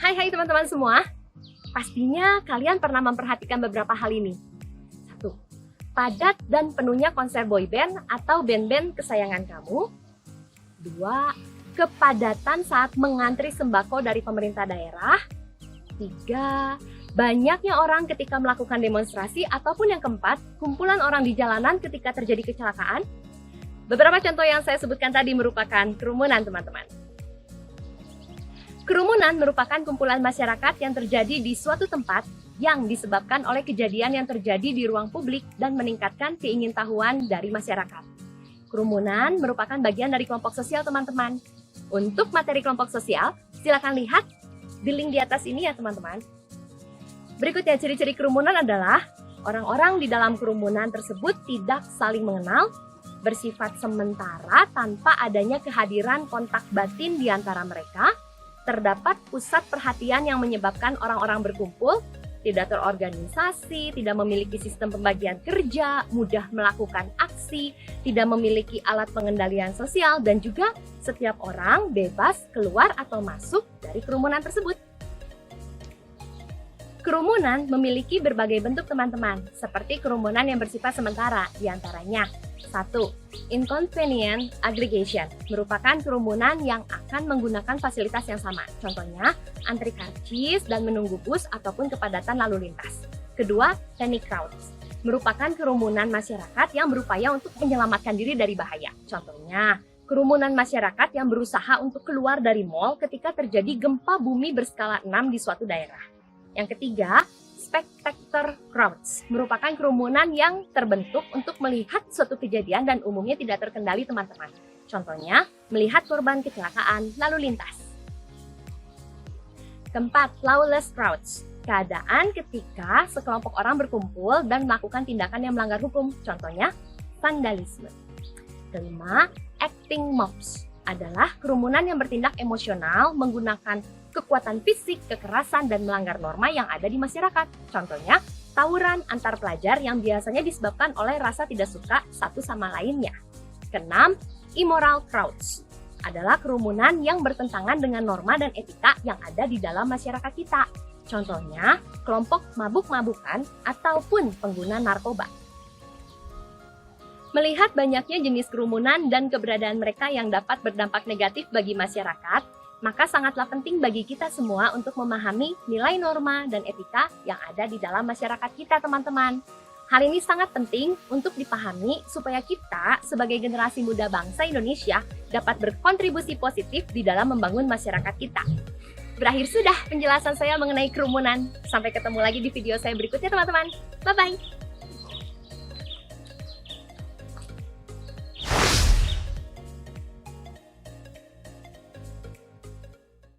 Hai teman-teman semua. Pastinya kalian pernah memperhatikan beberapa hal ini. 1. Padat dan penuhnya konser boyband atau band-band kesayangan kamu. 2. Kepadatan saat mengantri sembako dari pemerintah daerah. 3. Banyaknya orang ketika melakukan demonstrasi. Ataupun yang keempat, kumpulan orang di jalanan ketika terjadi kecelakaan. Beberapa contoh yang saya sebutkan tadi merupakan kerumunan, teman-teman. Kerumunan merupakan kumpulan masyarakat yang terjadi di suatu tempat yang disebabkan oleh kejadian yang terjadi di ruang publik dan meningkatkan keingintahuan dari masyarakat. Kerumunan merupakan bagian dari kelompok sosial, teman-teman. Untuk materi kelompok sosial, silakan lihat di link di atas ini ya, teman-teman. Berikutnya, ciri-ciri kerumunan adalah orang-orang di dalam kerumunan tersebut tidak saling mengenal, bersifat sementara tanpa adanya kehadiran kontak batin di antara mereka, terdapat pusat perhatian yang menyebabkan orang-orang berkumpul, tidak terorganisasi, tidak memiliki sistem pembagian kerja, mudah melakukan aksi, tidak memiliki alat pengendalian sosial, dan juga setiap orang bebas keluar atau masuk dari kerumunan tersebut. Kerumunan memiliki berbagai bentuk, teman-teman, seperti kerumunan yang bersifat sementara, diantaranya 1. Inconvenient aggregation merupakan kerumunan yang akan menggunakan fasilitas yang sama. Contohnya, antri karcis dan menunggu bus ataupun kepadatan lalu lintas. Kedua, panic crowds merupakan kerumunan masyarakat yang berupaya untuk menyelamatkan diri dari bahaya. Contohnya, kerumunan masyarakat yang berusaha untuk keluar dari mal ketika terjadi gempa bumi berskala 6 di suatu daerah. Yang ketiga, spectator crowds merupakan kerumunan yang terbentuk untuk melihat suatu kejadian dan umumnya tidak terkendali, teman-teman. Contohnya, melihat korban kecelakaan lalu lintas. Keempat, lawless crowds. Keadaan ketika sekelompok orang berkumpul dan melakukan tindakan yang melanggar hukum. Contohnya, vandalisme. Kelima, acting mobs adalah kerumunan yang bertindak emosional menggunakan kekuatan fisik, kekerasan, dan melanggar norma yang ada di masyarakat. Contohnya, tawuran antar pelajar yang biasanya disebabkan oleh rasa tidak suka satu sama lainnya. Keenam, immoral crowds adalah kerumunan yang bertentangan dengan norma dan etika yang ada di dalam masyarakat kita. Contohnya, kelompok mabuk-mabukan ataupun pengguna narkoba. Melihat banyaknya jenis kerumunan dan keberadaan mereka yang dapat berdampak negatif bagi masyarakat, maka sangatlah penting bagi kita semua untuk memahami nilai norma dan etika yang ada di dalam masyarakat kita, teman-teman. Hal ini sangat penting untuk dipahami supaya kita sebagai generasi muda bangsa Indonesia dapat berkontribusi positif di dalam membangun masyarakat kita. Berakhir sudah penjelasan saya mengenai kerumunan. Sampai ketemu lagi di video saya berikutnya, teman-teman. Bye-bye!